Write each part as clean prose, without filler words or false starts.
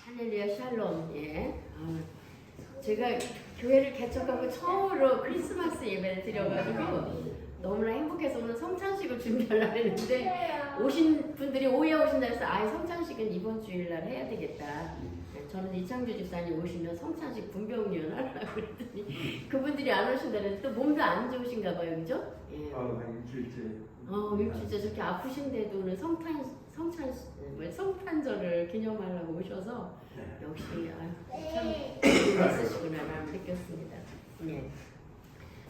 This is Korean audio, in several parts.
할렐루야 샬롬. 예. 제가 교회를 개척하고 처음으로 크리스마스 예배를 드려가지고 너무나 행복해서 오늘 성찬식을 준비하려고 했는데 오신 분들이 오후에 오신다 해서 성찬식은 이번 주일날 해야 되겠다. 저는 이창주 집사님 오시면 성찬식 분병리원 하려고 그랬더니 그분들이 안 오신다 그랬는데 또 몸도 안 좋으신가 봐요. 그죠? 예. 일주일째. 일주일째 저렇게 아프신데도 오늘 성탄절을 기념하려고 오셔서 역시 참 애쓰시구나라는 느꼈습니다. 예.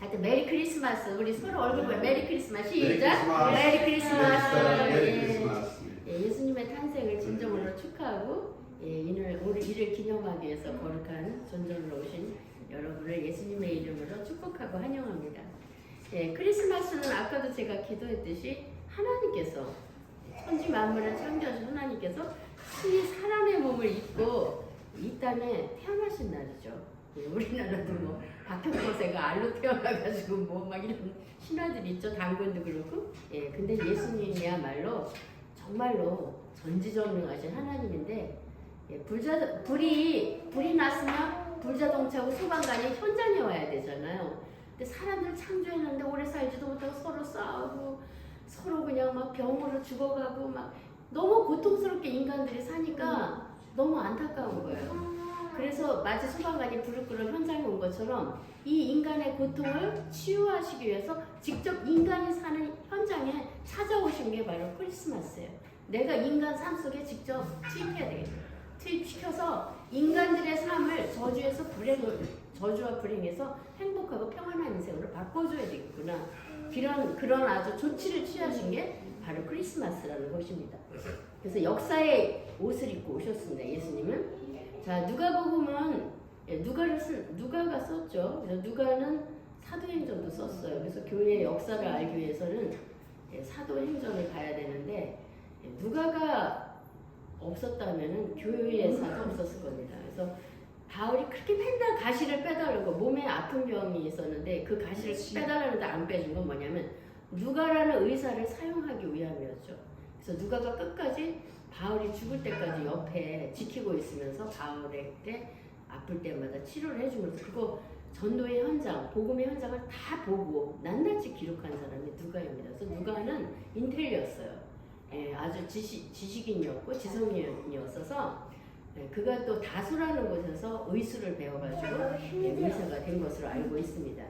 하여튼 메리 크리스마스. 우리 서로 얼굴 보여. 메리 크리스마스. 시작. 메리 크리스마스. 예, 예수님의 탄생을 진정으로 축하하고 오늘 이를 기념하기 위해서 거룩한 존전으로 오신 여러분을 예수님의 이름으로 축복하고 환영합니다. 예, 크리스마스는 아까도 제가 기도했듯이 하나님께서 천지 만물을 창조하신 하나님께서 신이 사람의 몸을 입고 이 땅에 태어나신 날이죠. 예, 우리나라도 뭐 박형포세가 알로 태어나가지고 뭐 막 이런 신화들이 있죠. 당근도 그렇고. 예, 근데 예수님이야말로 정말로 전지전능하신 하나님인데 불이 났으면 불자동차하고 소방관이 현장에 와야 되잖아요. 근데 사람들 창조했는데 오래 살지도 못하고 서로 싸우고 서로 그냥 막 병으로 죽어가고 막 너무 고통스럽게 인간들이 사니까 너무 안타까운 거예요. 그래서 마치 소방관이 불을 끄러 현장에 온 것처럼 이 인간의 고통을 치유하시기 위해서 직접 인간이 사는 현장에 찾아오신 게 바로 크리스마스예요. 내가 인간 삶 속에 직접 투입해야 되겠다. 투입시켜서 인간들의 삶을 저주와 불행에서 행복하고 평안한 인생으로 바꿔줘야 되겠구나. 그런 아주 조치를 취하신 게 바로 크리스마스라는 것입니다. 그래서 역사의 옷을 입고 오셨습니다. 예수님은. 자, 누가복음은 누가가 썼죠. 그래서 누가는 사도행전도 썼어요. 그래서 교회의 역사를 알기 위해서는 사도행전을 가야 되는데 누가가 없었다면 교회에서도 없었을 겁니다. 그래서 바울이 그렇게 맨날 가시를 빼달라고 몸에 아픈 병이 있었는데 그 가시를 빼달라는데 안 빼준 건 뭐냐면 누가라는 의사를 사용하기 위함이었죠. 그래서 누가가 끝까지 바울이 죽을 때까지 옆에 지키고 있으면서 바울에게 아플 때마다 치료를 해주면서 그거 전도의 현장, 복음의 현장을 다 보고 낱낱이 기록한 사람이 누가입니다. 그래서 누가는 인텔리였어요. 아주 지식인이었고 지성인이었어서 그가 또 다수라는 곳에서 의술을 배워가지고 의사가 된 것으로 알고 있습니다.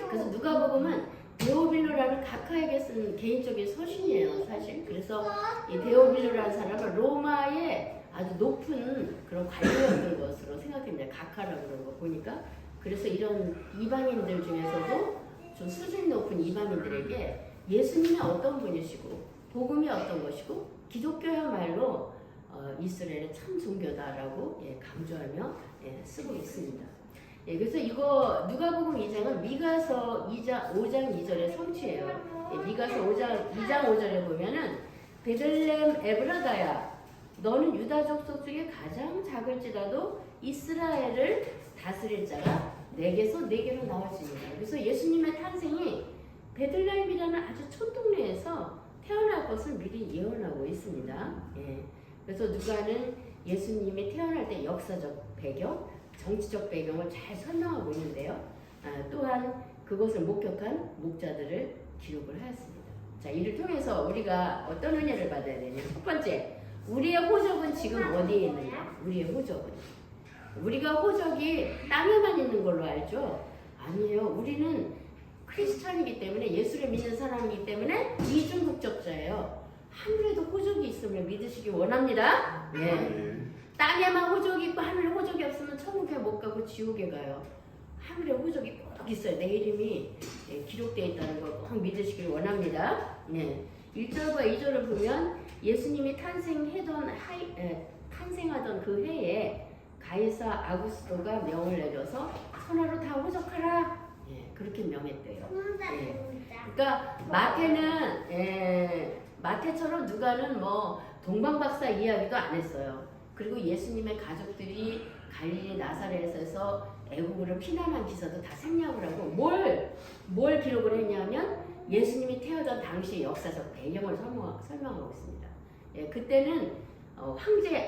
그래서 누가복음은 데오빌로라는 각하에게 쓴 개인적인 서신이에요, 사실. 그래서 이 데오빌로라는 사람은 로마의 아주 높은 그런 관료였던 것으로 생각됩니다. 각하라고 그런 거 보니까. 그래서 이런 이방인들 중에서도 좀 수준 높은 이방인들에게 예수님이 어떤 분이시고 복음이 어떤 것이고 기독교야말로 이스라엘의 참 종교다라고 강조하며 쓰고 있습니다. 그래서 이거 누가복음 2장은 미가서 5장 2절의 성취예요. 미가서 2장 5절에 보면은 베들레헴 에브라다야 너는 유다 족속 중에 가장 작을지라도 이스라엘을 다스릴 자가 내게로 나와지니라. 그래서 예수님의 탄생이 베들레헴이라는 아주 촌동네에서 태어날 것을 미리 예언하고 있습니다. 그래서 누가는 예수님이 태어날 때 역사적 배경, 정치적 배경을 잘 설명하고 있는데요. 또한 그것을 목격한 목자들을 기록을 하였습니다. 자, 이를 통해서 우리가 어떤 은혜를 받아야 되냐? 첫 번째, 우리의 호적은 지금 어디에 있느냐? 우리의 호적은. 우리가 호적이 땅에만 있는 걸로 알죠? 아니에요. 우리는 크리스찬이기 때문에 예수를 믿는 사람이기 때문에 이중 국적자예요. 하늘에도 호적이 있음을 믿으시기 원합니다. 땅에만 호적이 있고 하늘에 호적이 없으면 천국에 못 가고 지옥에 가요. 하늘에 호적이 꼭 있어요. 내 이름이 기록되어 있다는 걸 꼭 믿으시길 원합니다. 1절과 2절을 보면 예수님이 탄생하던 그 해에 가이사 아구스토가 명을 내려서 선하로 다 호적하라. 그렇게 명했대요. 그러니까 마태처럼 누가는 뭐 동방박사 이야기도 안 했어요. 그리고 예수님의 가족들이 갈릴리 나사렛에서 애국으로 피난한 기사도 다 생략을 하고 뭘 기록을 했냐면 예수님이 태어난 당시의 역사적 배경을 설명하고 있습니다. 그때는 황제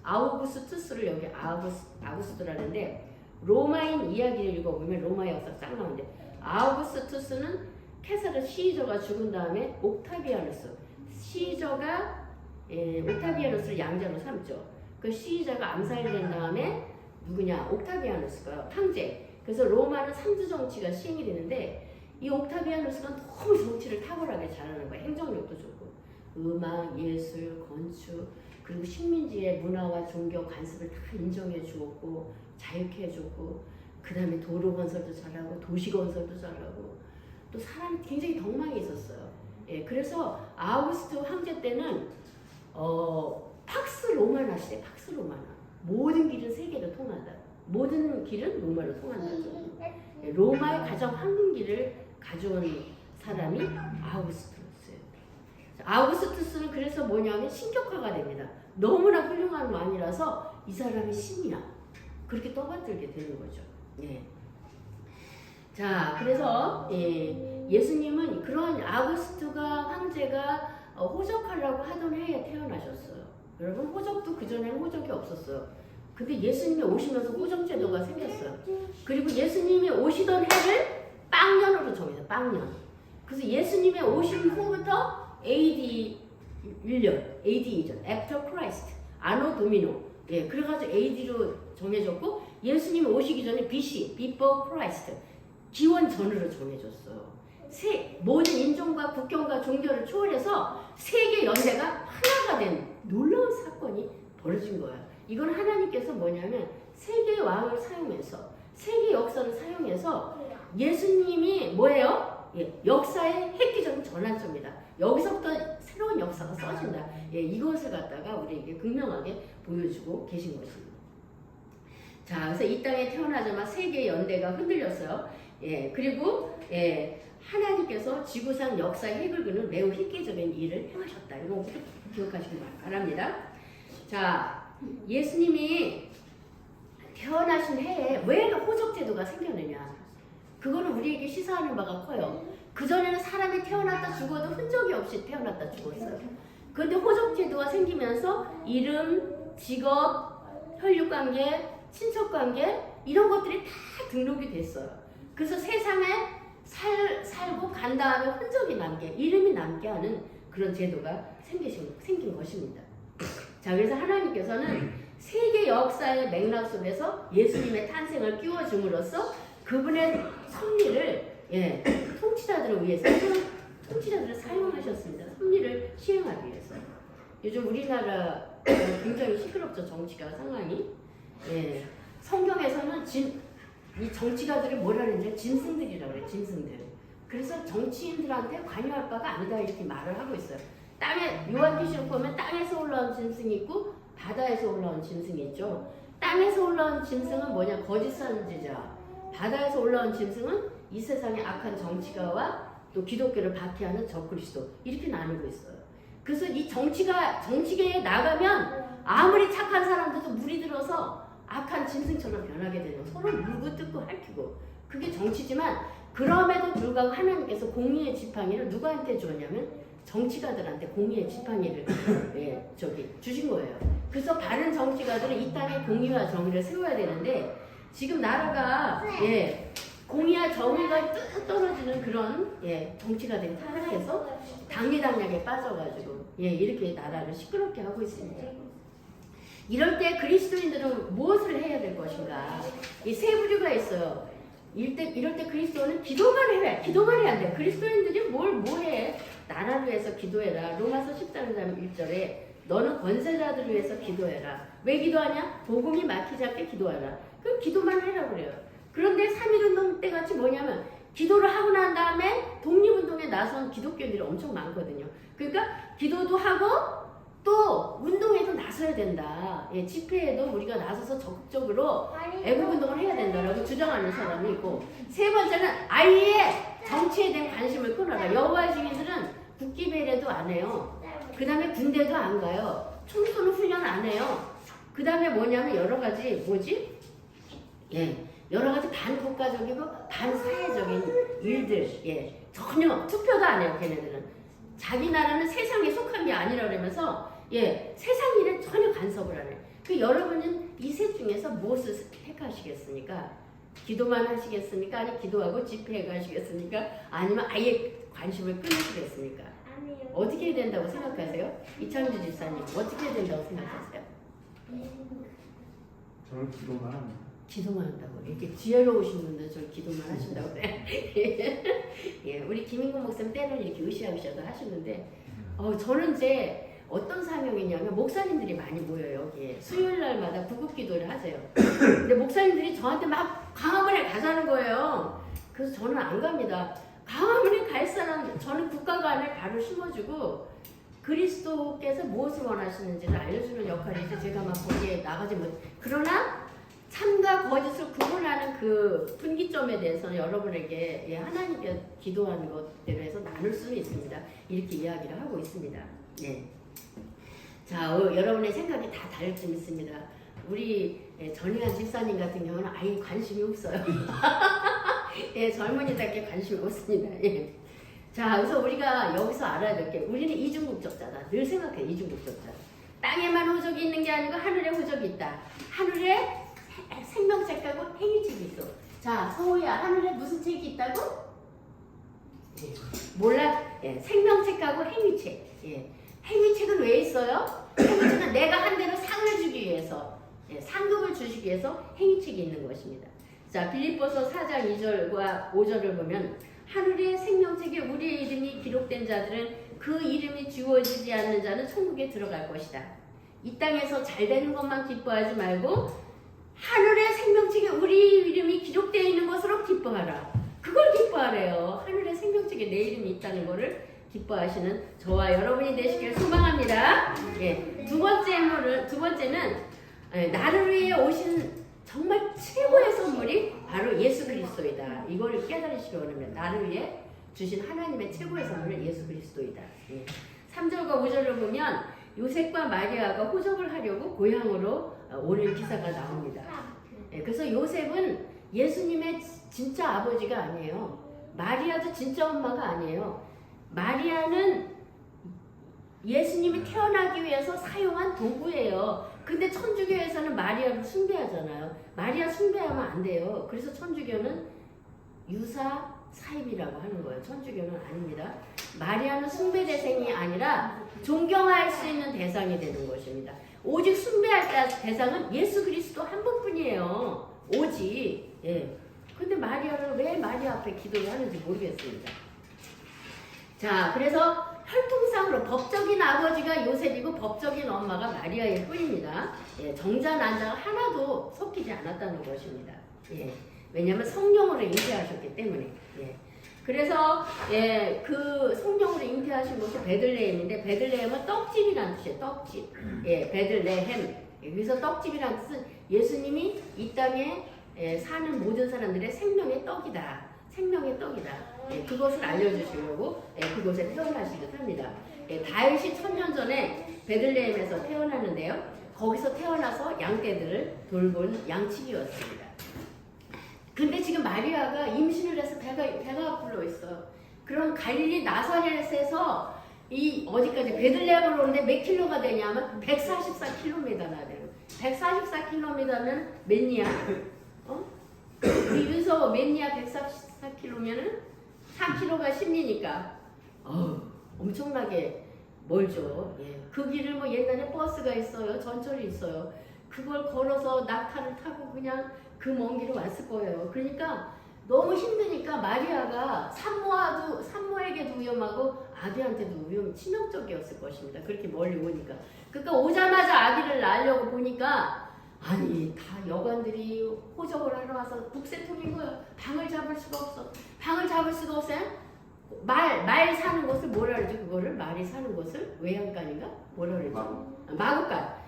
아우구스투스를 여기 아우구스투라는데 로마인 이야기를 읽어보면 로마의 역사 쫙 나오는데 아우구스투스는 케사르 시저가 죽은 다음에 옥타비아누스 시저가 옥타비아누스를 양자로 삼죠. 그 시저가 암살된 다음에 누구냐? 옥타비아누스가 황제. 그래서 로마는 삼두 정치가 시행이 되는데 이 옥타비아누스가 너무 정치를 탁월하게 잘하는 거야. 행정력도 좋고 음악, 예술, 건축 그리고 식민지의 문화와 종교 관습을 다 인정해 주었고 자유케 해줬고 그 다음에 도로 건설도 잘하고 도시 건설도 잘하고 또 사람이 굉장히 덕망이 있었어요. 예, 그래서 아우구스트 황제 때는 팍스 로마나 시대, 팍스 로마나 모든 길은 세계로 통한다. 모든 길은 로마로 통한다죠. 예, 로마의 가장 황금기를 가져온 사람이 아우구스투스예요. 아우구스투스는 그래서 뭐냐면 신격화가 됩니다. 너무나 훌륭한 왕이라서 이 사람이 신이야. 그렇게 떠받들게 되는 거죠. 예. 자, 그래서 예수님은 그런 아우구스투가 황제가 호적하려고 하던 해에 태어나셨어요. 여러분 호적도 그전에는 호적이 없었어요. 근데 예수님이 오시면서 호적 제도가 생겼어요. 그리고 예수님이 오시던 해를 빵년으로 정해서 빵년. 그래서 예수님의 오신 후부터 AD 1년, AD 이전, After Christ, 아노 도미노. 예, 그래가지고 AD로 정해졌고 예수님이 오시기 전에 BC, Before Christ, 기원 전으로 정해졌어요. 모든 인종과 국경과 종교를 초월해서 세계 연대가 하나가 된 놀라운 사건이 벌어진 거예요. 이건 하나님께서 뭐냐면 세계 왕을 사용해서 세계 역사를 사용해서 예수님이 뭐예요? 예, 역사의 획기적인 전환점이다. 여기서부터 새로운 역사가 써진다. 예, 이것을 갖다가 우리에게 극명하게 보여주고 계신 것입니다. 자, 그래서 이 땅에 태어나자마자 세계 연대가 흔들렸어요. 예, 그리고 하나님께서 지구상 역사의 핵을 그는 매우 획기적인 일을 행하셨다. 이거 꼭 기억하시기 바랍니다. 자, 예수님이 태어나신 해에 왜 호적 제도가 생겼느냐? 그거는 우리에게 시사하는 바가 커요. 그전에는 사람이 태어났다 죽어도 흔적이 없이 태어났다 죽었어요. 그런데 호적 제도가 생기면서 이름, 직업, 혈육관계, 친척관계 이런 것들이 다 등록이 됐어요. 그래서 세상에 살고 간 다음에 흔적이 남게, 이름이 남게 하는 그런 제도가 생긴 것입니다. 자, 그래서 하나님께서는 세계 역사의 맥락 속에서 예수님의 탄생을 끼워줌으로써 그분의 섭리를 통치자들을 위해서 통치자들을 사용하셨습니다. 섭리를 시행하기 위해서. 요즘 우리나라 굉장히 시끄럽죠. 정치가 상황이. 예, 성경에서는 이 정치가들을 뭐라 하는지 짐승들이라고 그래요. 짐승들. 그래서 정치인들한테 관여할 바가 아니다 이렇게 말을 하고 있어요. 요한계시록 보면 땅에서 올라온 짐승이 있고 바다에서 올라온 짐승이 있죠. 땅에서 올라온 짐승은 뭐냐? 거짓 선지자. 바다에서 올라온 짐승은 이 세상의 악한 정치가와 또 기독교를 박해하는 적그리스도 이렇게 나누고 있어요. 그래서 이 정치계에 나가면 아무리 착한 사람들도 물이 들어서 악한 짐승처럼 변하게 되는 서로 물고 뜯고 핥히고 그게 정치지만 그럼에도 불구하고 하나님께서 공의의 지팡이를 누구한테 주었냐면 정치가들한테 공의의 지팡이를 주신 거예요. 그래서 바른 정치가들은 이 땅에 공의와 정의를 세워야 되는데 지금 나라가 공의와 정의가 뚝 떨어지는 그런 정치가들이 타락해서 당리당략에 빠져가지고 이렇게 나라를 시끄럽게 하고 있습니다. 이럴 때 그리스도인들은 무엇을 해야 될 것인가? 이 세 부류가 있어요. 이럴 때 그리스도는 기도만 해야 안 돼. 그리스도인들이 뭘 해? 나라를 위해서 기도해라. 로마서 14장 1절에 너는 권세자들을 위해서 기도해라. 왜 기도하냐? 복음이 막히지 않게 기도하라. 그럼 기도만 해라 그래요. 그런데 3.1운동 때 같이 뭐냐면 기도를 하고 난 다음에 독립운동에 나선 기독교인들이 엄청 많거든요. 그러니까 기도도 하고 또 운동에도 나서야 된다. 집회에도 우리가 나서서 적극적으로 애국운동을 해야 된다라고 주장하는 사람이 있고 세 번째는 아예 정치에 대한 관심을 끊어라. 여호와의 증인들은 국기 배례도 안 해요. 그 다음에 군대도 안 가요. 총 쏘는 훈련 안 해요. 그 다음에 뭐냐면 여러 가지 여러 가지 반국가적이고 반사회적인 일들 전혀 투표도 안 해요. 걔네들은 자기 나라는 세상에 속한 게 아니라 그러면서 세상 일에 전혀 간섭을 하네. 그 여러분은 이 셋 중에서 무엇을 택하시겠습니까? 기도만 하시겠습니까? 아니 기도하고 집회에 가시겠습니까? 아니면 아예 관심을 끊으시겠습니까? 아니요. 어떻게 해야 된다고 생각하세요? 이창주 집사님 어떻게 해야 된다고 생각하세요? 저는 기도만 합니다. 기도만 한다고. 이렇게 지혜로우신 분들 저 기도만 하신다고 그래. 예, 우리 김인국 목사님 때는 이렇게 으쌰으쌰도 하시는데 저는 이제 어떤 사명이냐면 목사님들이 많이 모여요. 여기에 수요일 날마다 구급 기도를 하세요. 근데 목사님들이 저한테 막 광화문에 가자는 거예요. 그래서 저는 안 갑니다. 광화문에 갈 사람 저는 국가관을 바로 심어주고 그리스도께서 무엇을 원하시는지를 알려주는 역할이지 제가 막 거기에 나가지 못. 그러나 참과 거짓을 구분하는 그 분기점에 대해서는 여러분에게 하나님께 기도하는 것대로 해서 나눌 수는 있습니다. 이렇게 이야기를 하고 있습니다. 네. 자, 여러분의 생각이 다 다를 수 있습니다. 우리 전희한 집사님 같은 경우는 아예 관심이 없어요. 예, 젊은이답게 관심이 없습니다. 예. 자, 그래서 우리가 여기서 알아야 될 게 우리는 이중국적자다. 늘 생각해, 이중국적자. 땅에만 호적이 있는 게 아니고 하늘에 호적이 있다. 하늘에 생명책하고 행위책이 있어. 자, 서호야, 하늘에 무슨 책이 있다고? 예. 몰라? 예, 생명책하고 행위책. 예. 행위책은 왜 있어요? 행위책은 내가 한 대로 상을 주기 위해서, 상급을 주시기 위해서 행위책이 있는 것입니다. 자, 빌립보서 4장 2절과 5절을 보면 하늘의 생명책에 우리의 이름이 기록된 자들은 그 이름이 지워지지 않는 자는 천국에 들어갈 것이다. 이 땅에서 잘 되는 것만 기뻐하지 말고 하늘의 생명책에 우리 이름이 기록되어 있는 것으로 기뻐하라. 그걸 기뻐하래요. 하늘의 생명책에 내 이름이 있다는 것을 기뻐하시는 저와 여러분이 되시길 소망합니다. 예, 두 번째는 나를 위해 오신 정말 최고의 선물이 바로 예수 그리스도이다. 이걸 깨달으시기 원합니다. 나를 위해 주신 하나님의 최고의 선물은 예수 그리스도이다. 예. 3절과 5절을 보면 요셉과 마리아가 호적을 하려고 고향으로 오는 기사가 나옵니다. 예, 그래서 요셉은 예수님의 진짜 아버지가 아니에요. 마리아도 진짜 엄마가 아니에요. 마리아는 예수님이 태어나기 위해서 사용한 도구예요. 근데 천주교에서는 마리아를 숭배하잖아요. 마리아 숭배하면 안 돼요. 그래서 천주교는 유사 사입이라고 하는 거예요. 천주교는 아닙니다. 마리아는 숭배 대상이 아니라 존경할 수 있는 대상이 되는 것입니다. 오직 숭배할 대상은 예수 그리스도 한 분뿐이에요. 오직. 예. 근데 마리아를 왜 마리아 앞에 기도를 하는지 모르겠습니다. 자, 그래서 혈통상으로 법적인 아버지가 요셉이고 법적인 엄마가 마리아일 뿐입니다. 예, 정자 난자가 하나도 섞이지 않았다는 것입니다. 예, 왜냐하면 성령으로 잉태하셨기 때문에. 예, 그래서 그 성령으로 잉태하신 곳이 베들레헴인데 베들레헴은 떡집이라는 뜻이에요. 떡집. 예, 베들레헴. 여기서 떡집이라는 뜻은 예수님이 이 땅에 사는 모든 사람들의 생명의 떡이다. 생명의 떡이다. 예, 그것을 알려주시려고 그곳에 태어나신 듯합니다. 다윗이 1000년 전에 베들레헴에서 태어났는데요. 거기서 태어나서 양떼들을 돌본 양치기였습니다. 근데 지금 마리아가 임신을 해서 배가 불러 있어요. 그럼 갈릴리 나사렛에서 이 어디까지 베들레헴으로 오는데 몇 킬로가 되냐면 144km나 돼요. 144km면 몇리야? 우리 윤서 몇리야 144km면은 4km가 10리니까 엄청나게 멀죠. 예. 그 길을 뭐 옛날에 버스가 있어요. 전철이 있어요. 그걸 걸어서 낙타를 타고 그냥 그 먼 길을 왔을 거예요. 그러니까 너무 힘드니까 마리아가 산모에게도 위험하고 아기한테도 치명적이었을 것입니다. 그렇게 멀리 오니까. 그러니까 오자마자 아기를 낳으려고 보니까 아니 다 여관들이 호적을 하러 와서 북새통인 거예요. 방을 잡을 수가 없어. 방을 잡을 수가 없어요. 말 사는 곳을 뭐라 그러지? 그거를 말이 사는 곳을 외양간인가? 뭐라 그러지? 마구간.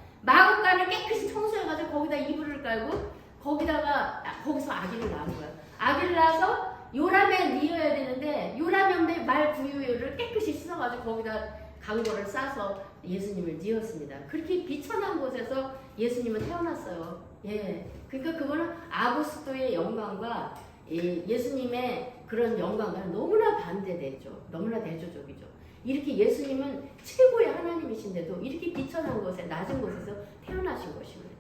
을 깨끗이 청소해가지고 거기다 이불을 깔고 거기서 아기를 낳은 거야. 아기를 낳아서 요람에 뉘어야 되는데 요람에 말 구유를 깨끗이 씻어가지고 거기다 강보를 싸서 예수님을 뉘었습니다. 그렇게 비천한 곳에서 예수님은 태어났어요. 예, 그러니까 그거는 아구스도의 영광과 예수님의 그런 영광과는 너무나 반대되죠. 너무나 대조적이죠. 이렇게 예수님은 최고의 하나님이신데도 이렇게 비천한 곳에 낮은 곳에서 태어나신 것입니다.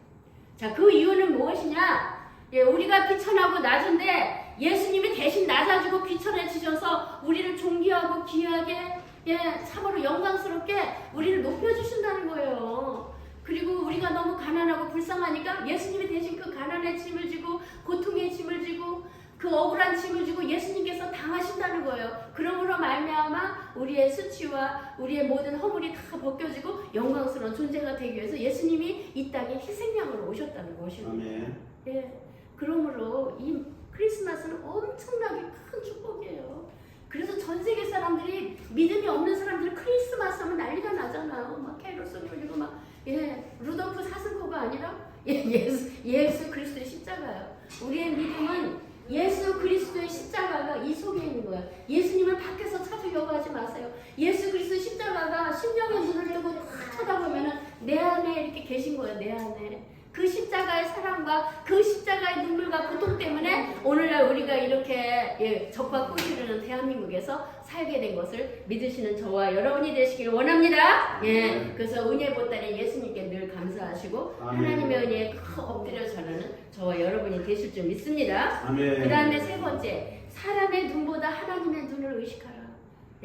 자, 그 이유는 무엇이냐? 예, 우리가 비천하고 낮은데 예수님이 대신 낮아지고 비천해지셔서 우리를 존귀하고 귀하게, 예, 참으로 영광스럽게 우리를 높여주신다는 거예요. 그리고 우리가 너무 가난하고 불쌍하니까 예수님이 대신 그 가난의 짐을 지고 고통의 짐을 지고 그 억울한 짐을 지고 예수님께서 당하신다는 거예요. 그러므로 말미암아 우리의 수치와 우리의 모든 허물이 다 벗겨지고 영광스러운 존재가 되기 위해서 예수님이 이 땅에 희생양으로 오셨다는 것입니다. 아멘. 예, 그러므로 이 크리스마스는 엄청나게 큰 축복이에요. 그래서 전 세계 사람들이, 믿음이 없는 사람들이 크리스마스 하면 난리가 나잖아요. 막 캐롤 소리 울리고 막, 예, 루돌프 사슴코가 아니라 예수 그리스도의 십자가예요. 우리의 믿음은 예수 그리스도의 십자가가 이 속에 있는 거예요. 예수님을 밖에서 찾으려고 하지 마세요. 예수 그리스도 십자가가 심령의 눈을 뜨고 탁 쳐다보면은 내 안에 이렇게 계신 거예요. 내 안에. 그 십자가의 사랑과 그 십자가의 눈물과 고통 때문에 오늘날 우리가 이렇게, 예, 적과 꽃이 흐르는 대한민국에서 살게 된 것을 믿으시는 저와 여러분이 되시기를 원합니다. 예, 그래서 은혜 보따리 예수님께 늘 감사하시고 하나님의 은혜에 엎드려 전하는 저와 여러분이 되실 줄 믿습니다. 그 다음에 세 번째, 사람의 눈보다 하나님의 눈을 의식하라.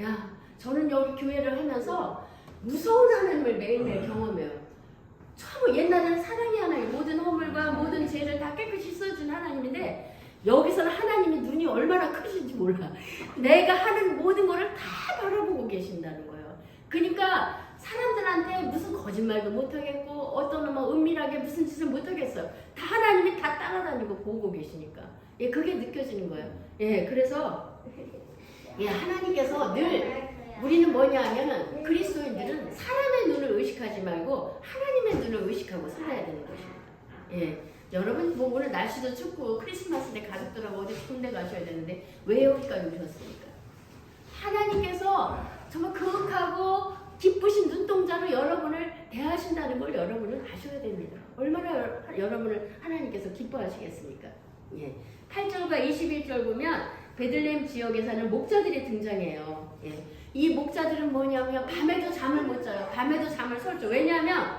야, 저는 여기 교회를 하면서 무서운 하나님을 매일매일 경험해요. 참 옛날에는 사랑의 하나님, 모든 허물과 모든 죄를 다 깨끗이 씻어준 하나님인데 여기서는 하나님의 눈이 얼마나 크신지 몰라. 내가 하는 모든 거를 다 바라보고 계신다는 거예요. 그러니까 사람들한테 무슨 거짓말도 못하겠고 어떤 뭐 은밀하게 무슨 짓을 못하겠어요. 다 하나님이 다 따라다니고 보고 계시니까, 예, 그게 느껴지는 거예요. 예, 그래서, 예, 하나님께서 늘 우리는 뭐냐 하면은 그리스도인들은 사람의 눈을 의식하지 말고 하나님의 눈을 의식하고 살아야 되는 것입니다. 예, 여러분 뭐 오늘 날씨도 춥고 크리스마스 때 가족들하고 어디 좋은 데 가셔야 되는데 왜 여기까지 오셨습니까? 하나님께서 정말 그윽하고 기쁘신 눈동자로 여러분을 대하신다는 걸 여러분은 아셔야 됩니다. 얼마나 여러분을 하나님께서 기뻐하시겠습니까? 예, 8절과 21절 보면 베들레헴 지역에 사는 목자들이 등장해요. 예. 이 목자들은 뭐냐면 밤에도 잠을 못 자요. 밤에도 잠을 설죠. 왜냐하면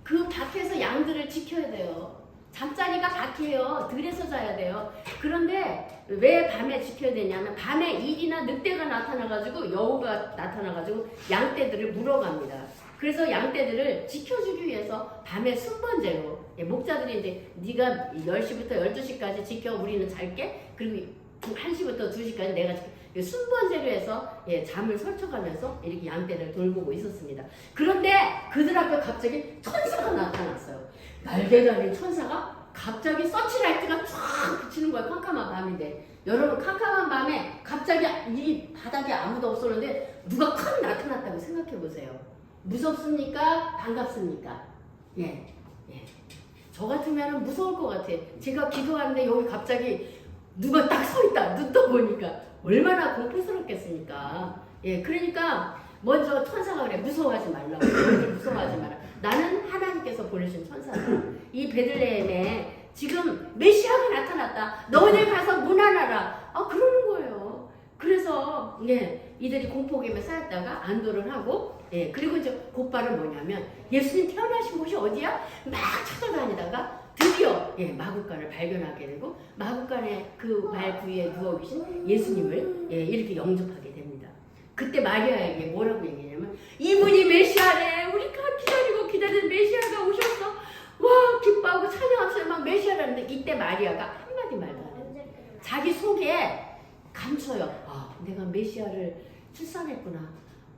그 밖에서 양들을 지켜야 돼요. 잠자리가 밖이에요. 들에서 자야 돼요. 그런데 왜 밤에 지켜야 되냐면 밤에 일이나 늑대가 나타나가지고 여우가 나타나가지고 양떼들을 물어갑니다. 그래서 양떼들을 지켜주기 위해서 밤에 순번제로, 예, 목자들이 이제 네가 10시부터 12시까지 지켜, 우리는 잘게, 그리고 1시부터 2시까지 내가 지켜, 순번제로 해서, 예, 잠을 설쳐가면서 이렇게 양떼를 돌보고 있었습니다. 그런데 그들 앞에 갑자기 천사가 나타났어요. 날개 달린 천사가 갑자기 서치라이트가 쫙 비치는 거야. 캄캄한 밤인데. 여러분, 캄캄한 밤에 갑자기 이 바닥에 아무도 없었는데 누가 콱 나타났다고 생각해 보세요. 무섭습니까? 반갑습니까? 예, 예. 저 같으면 무서울 것 같아. 제가 기도하는데 여기 갑자기 누가 딱 서 있다. 눈 떠보니까 얼마나 공포스럽겠습니까? 예, 그러니까 먼저 천사가 그래. 무서워하지 말라고. 무서워하지 마라. 나는 하나님께서 보내신 천사다. 이 베들레헴에 지금 메시아가 나타났다. 너희들 가서 문안하라. 아, 그러는 거예요. 그래서, 예, 이들이 공포감에 쌓였다가 안도를 하고, 예, 그리고 이제 곧바로 뭐냐면 예수님 태어나신 곳이 어디야? 막 찾아다니다가 드디어, 예, 마구간을 발견하게 되고 마구간에 그 말 위에 누워 계신 예수님을, 예, 이렇게 영접하게 됩니다. 그때 마리아에게 뭐라고 얘기냐면 이분이 메시아래. 우리가 기다리고 기다리는 메시아가 오셨어. 와, 기뻐하고 찬양하면서 막 메시아라는데 이때 마리아가 한마디 말도 안 해요. 자기 속에 감춰요. 아, 내가 메시아를 출산했구나.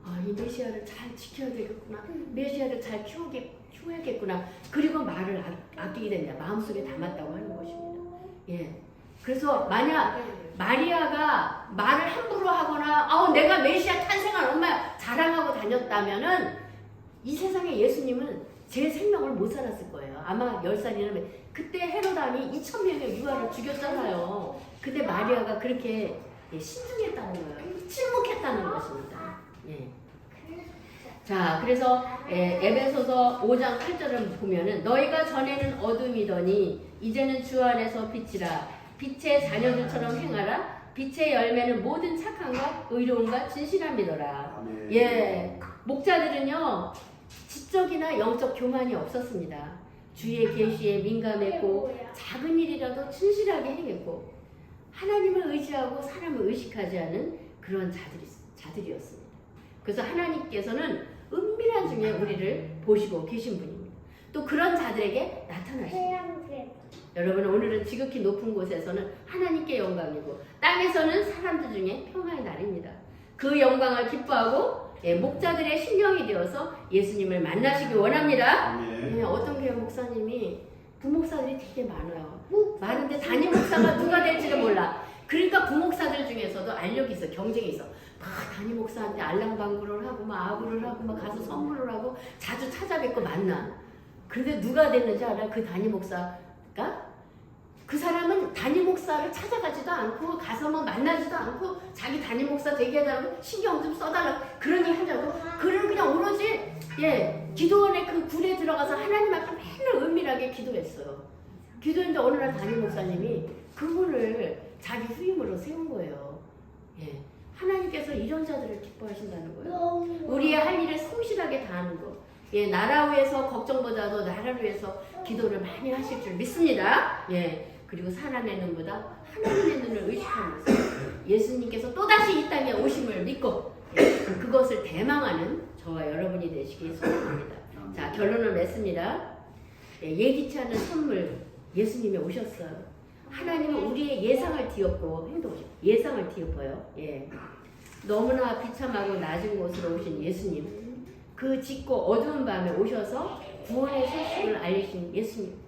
아, 이 메시아를 잘 지켜야 되겠구나. 메시아를 잘 키워야겠구나. 그리고 말을 아끼게 된다. 마음속에 담았다고 하는 것입니다. 예. 그래서 만약 마리아가 말을 함부로 하거나 내가 메시아 탄생한 엄마 자랑하고 다녔다면은 이 세상에 예수님은 제 생명을 못 살았을 거예요. 아마 10살이라면 그때 헤로당이 2,000명의 유아를 죽였잖아요. 근데 마리아가 그렇게, 예, 신중했다는 거예요. 침묵했다는 것입니다. 예. 자, 그래서, 예, 에베소서 5장 8절을 보면은 너희가 전에는 어둠이더니 이제는 주 안에서 빛이라. 빛의 자녀들처럼 행하라. 빛의 열매는 모든 착함과 의로움과 진실함이더라. 아멘. 예, 목자들은요 지적이나 영적 교만이 없었습니다. 주의 계시에 민감했고 작은 일이라도 진실하게 행했고 하나님을 의지하고 사람을 의식하지 않은 그런 자들이었습니다. 그래서 하나님께서는 은밀한 중에 우리를 보시고 계신 분입니다. 또 그런 자들에게 나타나십니다. 여러분 오늘은 지극히 높은 곳에서는 하나님께 영광이고 땅에서는 사람들 중에 평화의 날입니다. 그 영광을 기뻐하고 목자들의 심령이 되어서 예수님을 만나시기 원합니다. 어떤 교회 목사님이 부목사들이 되게 많아요. 많은데 담임 목사가 누가 될지를 몰라. 그러니까 부목사들 중에서도 알력이 있어, 경쟁이 있어. 막 담임 목사한테 알랑방구를 하고 막 아부를 하고 막 가서 선물을 하고 자주 찾아뵙고 만나. 그런데 누가 됐는지 알아? 그 담임 목사가 그 사람은 담임 목사를 찾아가지도 않고 가서 뭐 만나지도 않고 자기 담임 목사 되게 해달라고 신경 좀 써달라고 그러니 하자고 그는 그냥 오로지 기도원의 그 굴에 들어가서 하나님 앞에 맨날 은밀하게 기도했어요. 기도했는데 어느 날 담임 목사님이 그분을 자기 후임으로 세운 거예요. 하나님께서 이런 자들을 기뻐하신다는 거예요. 우리의 할 일을 성실하게 다하는 거. 나라 위해서 걱정보다도 나라를 위해서 기도를 많이 하실 줄 믿습니다. 그리고 사람의 눈보다 하나님의 눈을 의식하면서 예수님께서 또다시 이 땅에 오심을 믿고 그것을 대망하는 저와 여러분이 되시기 소원합니다. 자, 결론을 맺습니다. 예기치 않은 선물 예수님이 오셨어요. 하나님은 우리의 예상을 뒤엎고 행동하셔. 예상을 뒤엎어요. 너무나 비참하고 낮은 곳으로 오신 예수님, 그 짙고 어두운 밤에 오셔서 구원의 소식을 알리신 예수님.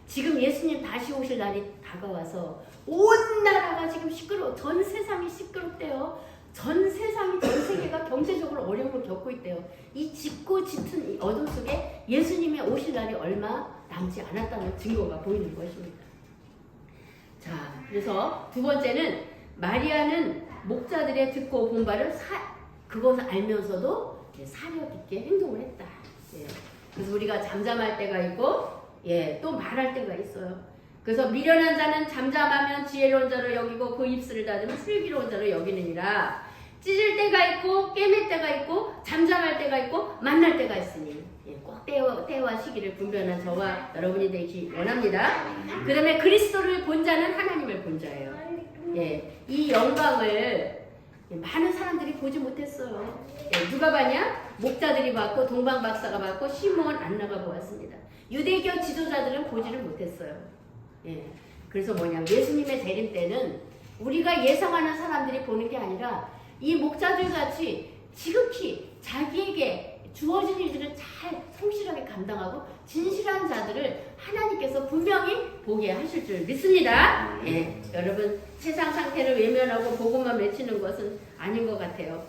지금 예수님 다시 오실 날이 다가와서 온 나라가 지금 시끄러워. 전 세상이 시끄럽대요. 전 세상이, 전 세계가 경제적으로 어려움을 겪고 있대요. 이 짙고 짙은 이 어둠 속에 예수님의 오실 날이 얼마 남지 않았다는 증거가 보이는 것입니다. 자, 그래서 두 번째는 마리아는 목자들의 듣고 본 바를 그것을 알면서도 사력 있게 행동을 했다. 그래서 우리가 잠잠할 때가 있고 또 말할 때가 있어요. 그래서 미련한 자는 잠잠하면 지혜로운 자로 여기고 그 입술을 닫으면 슬기로운 자로 여기느니라. 찢을 때가 있고 깨맬 때가 있고 잠잠할 때가 있고 만날 때가 있으니 꼭 때와 시기를 분별한 저와 여러분이 되기 원합니다. 그 다음에 그리스도를 본 자는 하나님을 본 자예요. 이 영광을 많은 사람들이 보지 못했어요. 누가 봤냐? 목자들이 봤고 동방 박사가 봤고 시몬 안나가 보았습니다. 유대교 지도자들은 보지를 못했어요. 그래서 뭐냐면 예수님의 재림 때는 우리가 예상하는 사람들이 보는 게 아니라 이 목자들 같이 지극히 자기에게 주어진 일들을 잘 성실하게 감당하고 진실한 자들을 하나님께서 분명히 보게 하실 줄 믿습니다. 여러분 세상 상태를 외면하고 복음만 외치는 것은 아닌 것 같아요.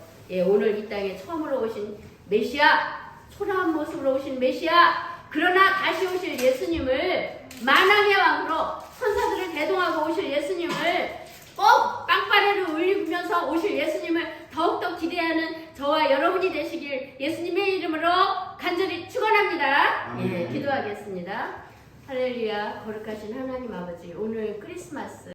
오늘 이 땅에 처음으로 오신 메시아, 초라한 모습으로 오신 메시아, 그러나 다시 오실 예수님을 만왕의 왕으로 천사들을 대동하고 오실 예수님을 꼭 빵빠레를 울리면서 오실 예수님을 더욱더 기대하는 저와 여러분이 되시길 예수님의 이름으로 간절히 축원합니다. 기도하겠습니다. 할렐루야. 거룩하신 하나님 아버지, 오늘 크리스마스